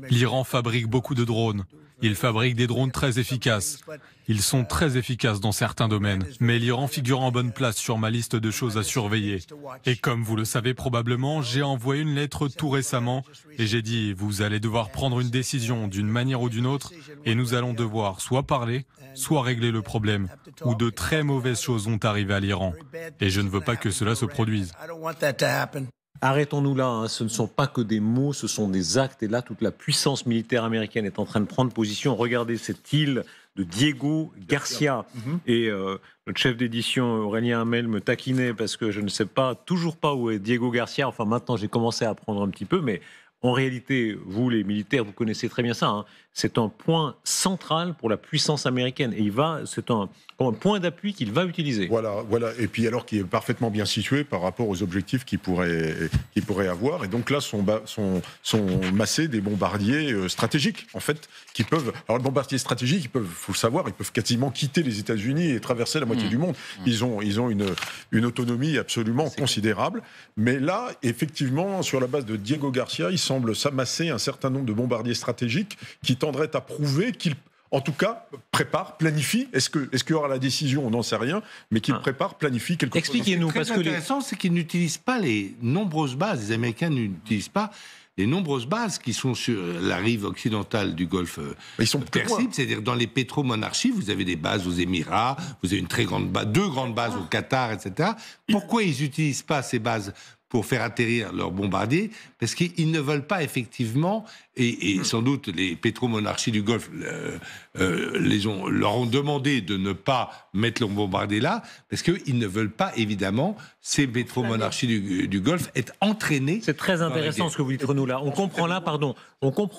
L'Iran fabrique beaucoup de drones. Il fabrique des drones très efficaces. Ils sont très efficaces dans certains domaines. Mais l'Iran figure en bonne place sur ma liste de choses à surveiller. Et comme vous le savez probablement, j'ai envoyé une lettre tout récemment et j'ai dit, vous allez devoir prendre une décision d'une manière ou d'une autre et nous allons devoir soit parler, soit régler le problème, ou de très mauvaises choses vont arriver à l'Iran. Et je ne veux pas que cela se produise. Arrêtons-nous là, hein. Ce ne sont pas que des mots, ce sont des actes. Et là, toute la puissance militaire américaine est en train de prendre position. Regardez cette île de Diego Garcia. Et notre chef d'édition, Aurélien Hamel, me taquinait parce que je ne sais toujours pas où est Diego Garcia. Enfin, maintenant, j'ai commencé à apprendre un petit peu, mais en réalité, vous, les militaires, vous connaissez très bien ça, hein. C'est un point central pour la puissance américaine. Et c'est un point d'appui qu'il va utiliser. Voilà. Et puis alors qu'il est parfaitement bien situé par rapport aux objectifs qu'il pourrait avoir. Et donc là, sont massés des bombardiers stratégiques, en fait, qui peuvent... Alors, les bombardiers stratégiques, faut le savoir, ils peuvent quasiment quitter les États-Unis et traverser la moitié du monde. Ils ont une autonomie absolument considérable. Mais là, effectivement, sur la base de Diego Garcia, il semble s'amasser un certain nombre de bombardiers stratégiques qui tendraient à prouver qu'ils, en tout cas, préparent, planifient. Est-ce qu'il y aura la décision? On n'en sait rien, mais qu'ils préparent, planifient quelque chose. Expliquez-nous. Ce qui est très intéressant, c'est qu'ils n'utilisent pas les nombreuses bases. Les Américains n'utilisent pas les nombreuses bases qui sont sur la rive occidentale du golfe Persique, c'est-à-dire dans les pétromonarchies, vous avez des bases aux Émirats, vous avez deux grandes bases au Qatar, etc. Pourquoi ils n'utilisent pas ces bases pour faire atterrir leurs bombardiers? Parce qu'ils ne veulent pas effectivement, et sans doute les pétromonarchies du Golfe leur ont demandé de ne pas mettre leurs bombardiers là, parce qu'ils ne veulent pas évidemment ces pétromonarchies du Golfe être entraînées. C'est très intéressant ce que vous dites, Renaud, là. On comprend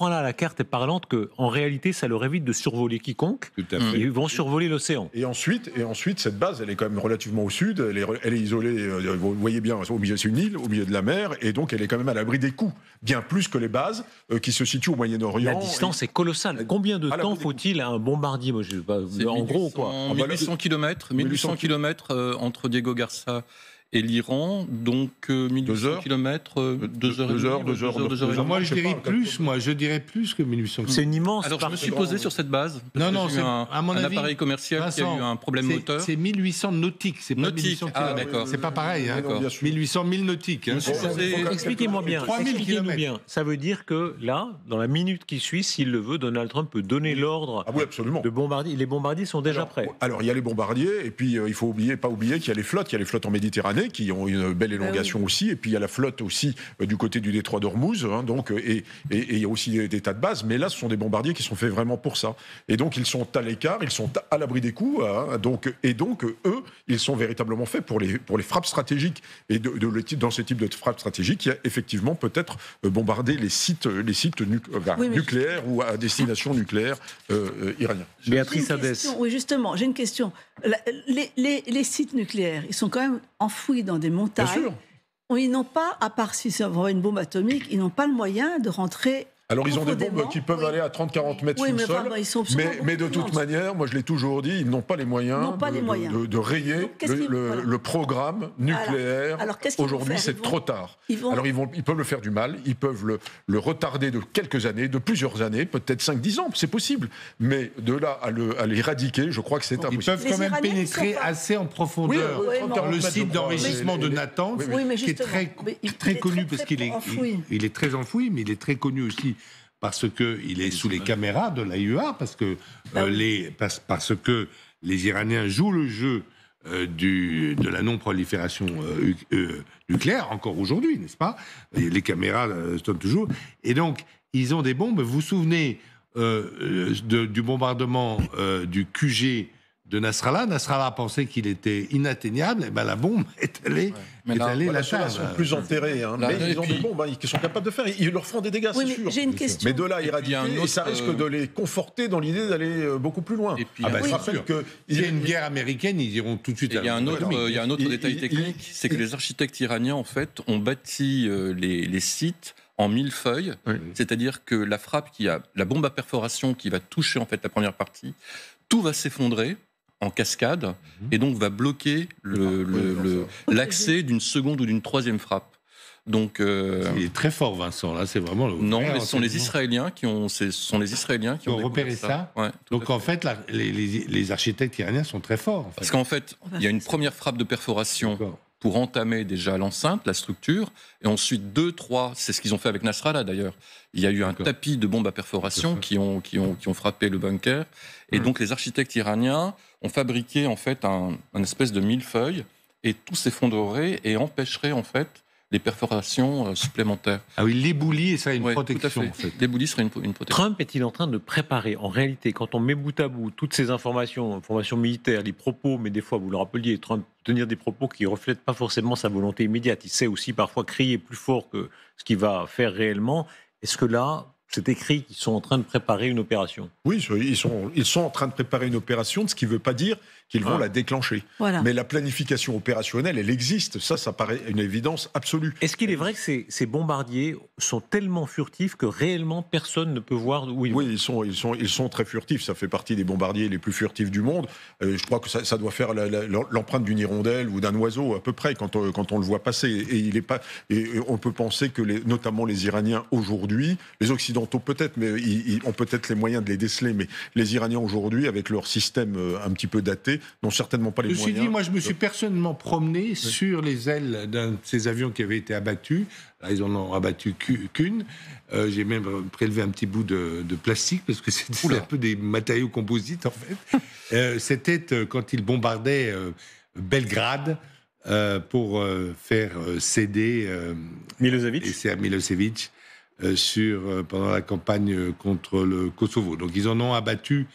là, la carte est parlante, qu'en réalité, ça leur évite de survoler quiconque. Tout à fait. Ils vont survoler l'océan. Et ensuite, cette base, elle est quand même relativement au sud, elle est isolée, vous voyez bien, c'est une île au milieu de la mer, et donc elle est quand même à l'abri des coups, bien plus que les bases qui se situent au Moyen-Orient. La distance est colossale. Combien de temps faut-il à un bombardier? Moi, je sais pas, en gros, quoi. 1800 km entre Diego Garcia et l'Iran, donc 1800 km, 2 heures. Moi, je dirais plus que 1800 km. C'est une immense. Alors, je me suis posé sur cette base. Non, c'est à mon avis, appareil commercial Vincent, qui a eu un problème moteur. C'est 1800 nautiques, c'est pas 1800 km. Ah, d'accord. C'est pas pareil, hein. 1800 000 nautiques. Hein. Expliquez-moi bien. Expliquez-nous bien. Ça veut dire que là, dans la minute qui suit, s'il le veut, Donald Trump peut donner l'ordre de bombardier. Les bombardiers sont déjà prêts. Alors, il y a les bombardiers, et puis il faut pas oublier qu'il y a les flottes. Il y a les flottes en Méditerranée qui ont une belle élongation aussi, et puis il y a la flotte aussi du côté du détroit d'Ormuz, hein, donc, et il y a aussi des tas de bases, mais là ce sont des bombardiers qui sont faits vraiment pour ça. Et donc ils sont à l'écart, ils sont à l'abri des coups, hein, donc eux, ils sont véritablement faits pour les frappes stratégiques. Et dans ce type de frappes stratégiques, il y a effectivement peut-être bombarder les sites nucléaires ou à destination nucléaire iraniens. Béatrice Hadès. Oui, justement, j'ai une question. Les sites nucléaires, ils sont quand même enfouis dans des montagnes. Bien sûr. Ils n'ont pas, à part si c'est une bombe atomique, ils n'ont pas le moyen de rentrer. Alors, ils ont des bombes qui peuvent aller à 30-40 mètres sous le sol, mais de toute manière, moi je l'ai toujours dit, ils n'ont pas les moyens de rayer le programme nucléaire. Aujourd'hui, c'est trop tard. Alors, ils peuvent le faire du mal, ils peuvent le retarder de quelques années, de plusieurs années, peut-être 5-10 ans, c'est possible. Mais de là à l'éradiquer, je crois que c'est impossible. Ils peuvent quand même pénétrer assez en profondeur dans le site d'enrichissement de Natanz, qui est très connu parce qu'il est très enfoui, mais il est très connu aussi parce qu'il est sous les caméras de l'AIEA, parce que les Iraniens jouent le jeu de la non-prolifération nucléaire, encore aujourd'hui, n'est-ce pas? Les caméras sont toujours... Et donc, ils ont des bombes. Vous vous souvenez du bombardement du QG de Nasrallah? Nasrallah pensait qu'il était inatteignable, et ben la bombe est allée l'atteindre. Ceux-là sont plus enterrés, hein, mais ils ont des bombes qu'ils sont capables de faire. Ils leur font des dégâts, c'est sûr. J'ai une question. Mais de là à éradiquer, ça risque de les conforter dans l'idée d'aller beaucoup plus loin. Je rappelle qu'il y a une guerre américaine, ils iront tout de suite. Il y a un autre détail technique, c'est que les architectes iraniens, en fait, ont bâti les sites en millefeuille, c'est-à-dire que la bombe à perforation qui va toucher en fait la première partie, tout va s'effondrer en cascade, et donc va bloquer l'accès d'une seconde ou d'une troisième frappe. Donc, il est très fort, Vincent. Là, c'est vraiment le. Non, mais ce sont les Israéliens qui ont repéré ça. Ouais, donc en fait, les architectes iraniens sont très forts. En fait. Parce qu'en fait, il y a une première frappe de perforation pour entamer déjà l'enceinte, la structure, et ensuite 2, 3. C'est ce qu'ils ont fait avec Nasrallah d'ailleurs. Il y a eu un tapis de bombes à perforation qui ont frappé le bunker. Et donc les architectes iraniens ont fabriqué en fait un espèce de millefeuille, et tout s'effondrerait et empêcherait en fait les perforations supplémentaires. Ah oui, l'éboulis, et ça a une protection. Tout à fait. L'éboulis serait une protection. Trump est-il en train de préparer, en réalité, quand on met bout à bout toutes ces informations militaires, les propos, mais des fois, vous le rappeliez, Trump tenir des propos qui ne reflètent pas forcément sa volonté immédiate. Il sait aussi parfois crier plus fort que ce qu'il va faire réellement. Est-ce que là, c'est écrit qu'ils sont en train de préparer une opération? Oui, ils sont en train de préparer une opération, ce qui ne veut pas dire qu'ils vont la déclencher. Voilà. Mais la planification opérationnelle, elle existe. Ça paraît une évidence absolue. Est-ce qu'il est vrai que ces bombardiers sont tellement furtifs que réellement personne ne peut voir où ils vont? Oui, ils sont très furtifs. Ça fait partie des bombardiers les plus furtifs du monde. Je crois que ça doit faire l'empreinte d'une hirondelle ou d'un oiseau à peu près quand on le voit passer. Et on peut penser que notamment les Iraniens aujourd'hui, les Occidentaux peut-être, mais ils ont peut-être les moyens de les déceler. Mais les Iraniens aujourd'hui, avec leur système un petit peu daté, n'ont certainement pas les moyens. Ceci dit, moi je me suis personnellement promené sur les ailes d'un de ces avions qui avait été abattu. Là, ils en ont abattu qu'une. J'ai même prélevé un petit bout de plastique parce que c'était un peu des matériaux composites en fait. C'était quand ils bombardaient Belgrade pour faire céder Milosevic pendant la campagne contre le Kosovo. Donc ils en ont abattu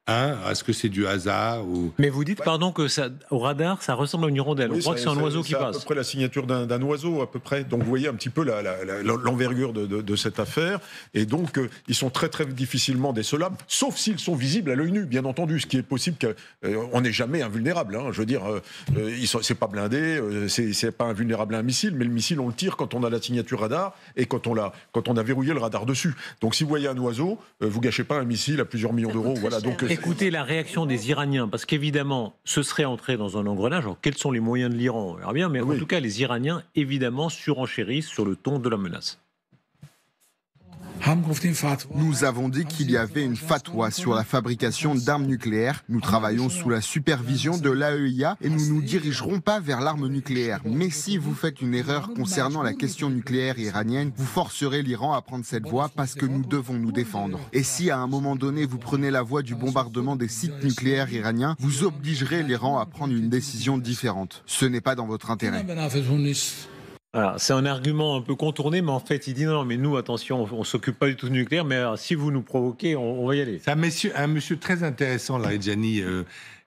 est-ce que c'est du hasard ou... Mais vous dites, pardon, que ça, au radar, ça ressemble à une hirondelle. Oui, on croit que c'est un oiseau qui passe. C'est à peu près la signature d'un oiseau, à peu près. Donc vous voyez un petit peu l'envergure de cette affaire. Et donc, ils sont très, très difficilement décelables, sauf s'ils sont visibles à l'œil nu, bien entendu. Ce qui est possible qu'on n'est jamais invulnérable. Je veux dire, c'est pas blindé, c'est pas invulnérable à un missile, mais le missile, on le tire quand on a la signature radar et quand on a verrouillé le radar dessus. Donc si vous voyez un oiseau, vous gâchez pas un missile à plusieurs millions d'euros. Voilà. Donc, écoutez la réaction des Iraniens, parce qu'évidemment, ce serait entrer dans un engrenage. Alors, quels sont les moyens de l'Iran? On verra bien, mais en tout cas, les Iraniens, évidemment, surenchérissent sur le ton de la menace. Nous avons dit qu'il y avait une fatwa sur la fabrication d'armes nucléaires. Nous travaillons sous la supervision de l'AEIA et nous ne nous dirigerons pas vers l'arme nucléaire. Mais si vous faites une erreur concernant la question nucléaire iranienne, vous forcerez l'Iran à prendre cette voie parce que nous devons nous défendre. Et si à un moment donné vous prenez la voie du bombardement des sites nucléaires iraniens, vous obligerez l'Iran à prendre une décision différente. Ce n'est pas dans votre intérêt. Voilà, c'est un argument un peu contourné, mais en fait, il dit non, mais nous, attention, on ne s'occupe pas du tout du nucléaire, mais alors, si vous nous provoquez, on va y aller. C'est un monsieur très intéressant, Laridjani.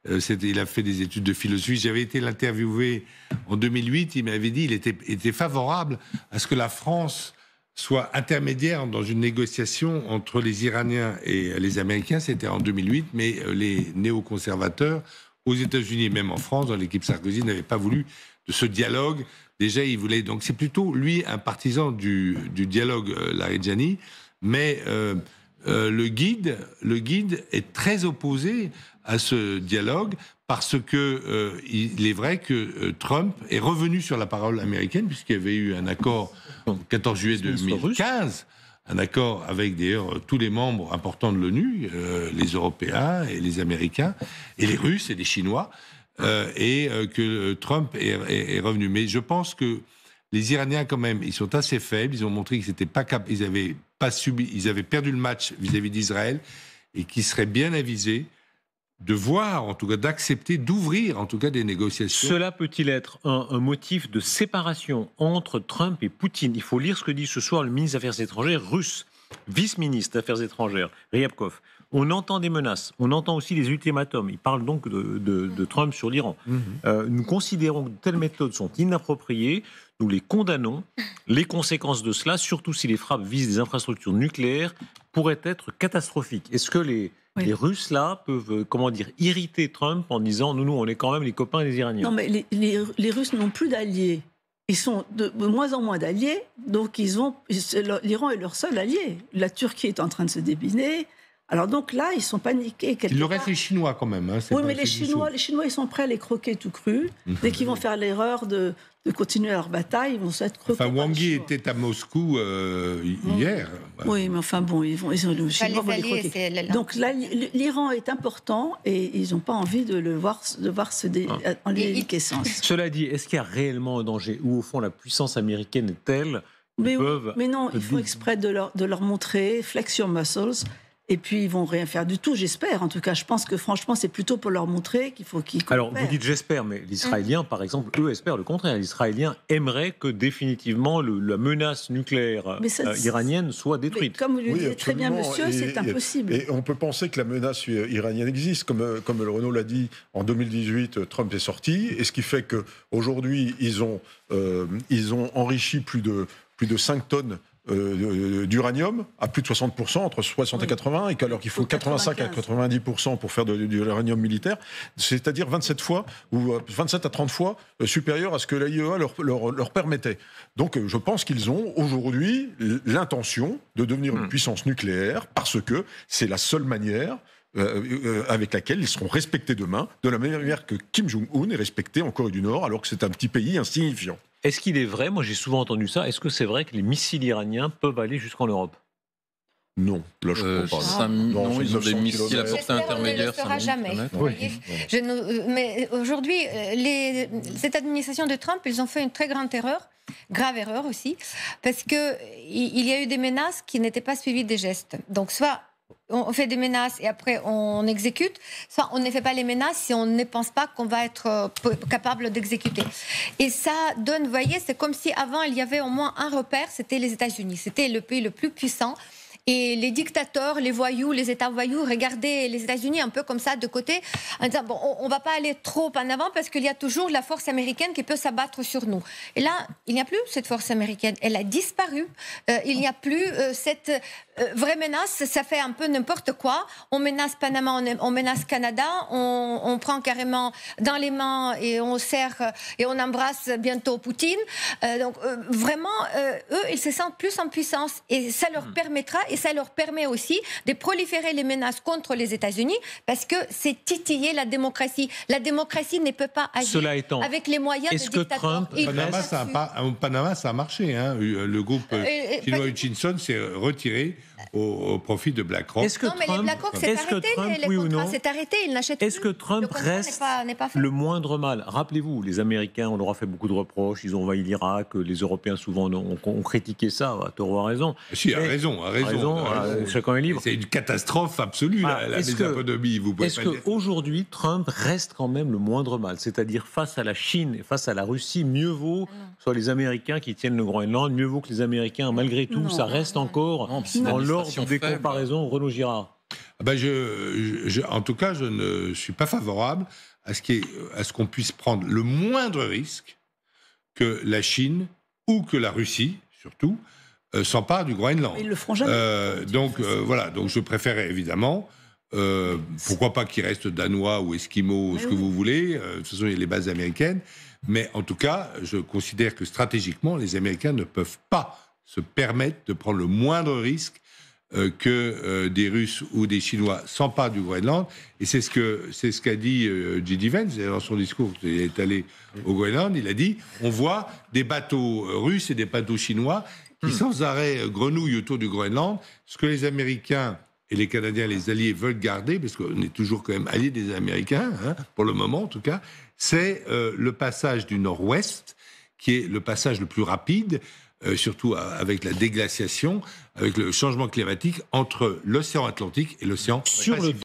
Il a fait des études de philosophie. J'avais été l'interviewer en 2008. Il m'avait dit qu'il était favorable à ce que la France soit intermédiaire dans une négociation entre les Iraniens et les Américains. C'était en 2008, mais les néoconservateurs, aux États-Unis et même en France, dans l'équipe Sarkozy, n'avaient pas voulu de ce dialogue. Déjà, il voulait... Donc, c'est plutôt, lui, un partisan du dialogue, Laridjani. Mais le guide est très opposé à ce dialogue parce que il est vrai que Trump est revenu sur la parole américaine puisqu'il y avait eu un accord le 14 juillet 2015, un accord avec d'ailleurs tous les membres importants de l'ONU, les Européens et les Américains, et les Russes et les Chinois, que Trump est revenu. Mais je pense que les Iraniens, quand même, ils sont assez faibles. Ils ont montré qu'ils n'étaient pas capables, ils avaient perdu le match vis-à-vis d'Israël et qu'ils seraient bien avisés de voir, en tout cas, d'accepter, d'ouvrir, en tout cas, des négociations. Cela peut-il être un motif de séparation entre Trump et Poutine? Il faut lire ce que dit ce soir le ministre des Affaires étrangères russe, vice-ministre des Affaires étrangères, Ryabkov. On entend des menaces, on entend aussi des ultimatums. Il parle donc de Trump sur l'Iran. Nous considérons que de telles méthodes sont inappropriées. Nous les condamnons. Les conséquences de cela, surtout si les frappes visent des infrastructures nucléaires, pourraient être catastrophiques. Est-ce que les Russes, là, peuvent, irriter Trump en disant « nous, on est quand même les copains des Iraniens ». Non, mais les Russes n'ont plus d'alliés. Ils sont de moins en moins d'alliés. Donc, l'Iran est leur seul allié. La Turquie est en train de se débiner. Alors donc là, ils sont paniqués. Il leur reste les Chinois quand même. Hein, oui, mais les Chinois, ils sont prêts à les croquer tout crus. Dès qu'ils vont faire l'erreur de continuer leur bataille, ils vont se être croqués. Enfin, Wang Yi était à Moscou hier. Oui, mais enfin bon, les Chinois vont les croquer. Donc là, l'Iran est important et ils n'ont pas envie de le voir en déliquescence. Cela dit, est-ce qu'il y a réellement un danger ou au fond la puissance américaine est telle mais non, il faut exprès de leur montrer flex your muscles. Et puis, ils vont rien faire du tout, j'espère. En tout cas, je pense que franchement, c'est plutôt pour leur montrer qu'il faut qu'ils coopèrent. Alors, vous dites j'espère, mais l'Israélien, par exemple, eux espèrent le contraire. L'Israélien aimerait que définitivement la menace nucléaire iranienne soit détruite. Mais comme vous le dites très bien, monsieur, c'est impossible. Et on peut penser que la menace iranienne existe. Comme le Renault l'a dit, en 2018, Trump est sorti. Et ce qui fait qu'aujourd'hui, ils ont enrichi plus de 5 tonnes d'uranium à plus de 60%, entre 60 et 80, et alors qu'il faut 85 à 90% pour faire de l'uranium militaire, c'est-à-dire 27 fois ou 27 à 30 fois supérieur à ce que l'AIEA leur permettait. Donc je pense qu'ils ont aujourd'hui l'intention de devenir une puissance nucléaire parce que c'est la seule manière avec laquelle ils seront respectés demain, de la même manière que Kim Jong-un est respecté en Corée du Nord, alors que c'est un petit pays insignifiant. Est-ce qu'il est vrai, moi j'ai souvent entendu ça, est-ce que c'est vrai que les missiles iraniens peuvent aller jusqu'en Europe ? Non, là je crois pas. Non, ils ont des missiles à portée intermédiaire. On ne le fera jamais. Oui. Mais aujourd'hui, cette administration de Trump, ils ont fait une très grande erreur, grave erreur aussi, parce qu'il y a eu des menaces qui n'étaient pas suivies des gestes. Donc soit on fait des menaces et après on exécute, soit on ne fait pas les menaces si on ne pense pas qu'on va être capable d'exécuter. Et ça donne, vous voyez, c'est comme si avant il y avait au moins un repère, c'était les États-Unis. C'était le pays le plus puissant. Et les dictateurs, les voyous, les États voyous regardaient les États-Unis un peu comme ça de côté, en disant bon, on ne va pas aller trop en avant parce qu'il y a toujours la force américaine qui peut s'abattre sur nous. Et là, il n'y a plus cette force américaine. Elle a disparu. Il n'y a plus cette vraie menace. Ça fait un peu n'importe quoi. On menace Panama, on menace Canada, on prend carrément dans les mains et on serre et on embrasse bientôt Poutine. Donc vraiment, eux, ils se sentent plus en puissance et ça leur permettra. Et ça leur permet aussi de proliférer les menaces contre les États-Unis parce que c'est titiller la démocratie. La démocratie ne peut pas agir avec les moyens de dictateurs. Panama, ça a marché. Hein. Le groupe chinois Hutchinson s'est retiré au profit de BlackRock. Non, mais les BlackRock, c'est arrêté, les contrats, c'est arrêté, ils n'achètent plus. Est-ce que Trump reste le moindre mal ? Rappelez-vous, les Américains, on leur a fait beaucoup de reproches, ils ont envahi l'Irak, les Européens souvent ont critiqué ça, à tort ou à raison. Si, à raison. Chacun est libre. C'est une catastrophe absolue, la mésapodomie. Est-ce qu'aujourd'hui, Trump reste quand même le moindre mal ? C'est-à-dire, face à la Chine et face à la Russie, mieux vaut soit les Américains qui tiennent le Groenland, mieux vaut que les Américains, malgré tout, ça reste encore dans l'ordre des comparaisons, Renaud Girard. En tout cas, je ne suis pas favorable à ce qu'on puisse prendre le moindre risque que la Chine ou que la Russie, surtout, s'emparent du Groenland. Ils le feront jamais. Donc je préférerais évidemment, pourquoi pas qu'ils restent danois ou esquimaux, ce que vous voulez, de toute façon il y a les bases américaines, mais en tout cas, je considère que stratégiquement, les Américains ne peuvent pas se permettre de prendre le moindre risque que des Russes ou des Chinois s'emparent du Groenland. Et c'est ce qu'a dit J.D. Vance dans son discours. Il est allé au Groenland, il a dit on voit des bateaux russes et des bateaux chinois qui sans arrêt grenouillent autour du Groenland. Ce que les Américains et les Canadiens, les alliés, veulent garder, parce qu'on est toujours quand même alliés des Américains, pour le moment en tout cas, c'est le passage du nord-ouest, qui est le passage le plus rapide, surtout avec la déglaciation, avec le changement climatique entre l'océan Atlantique et l'océan Pacifique.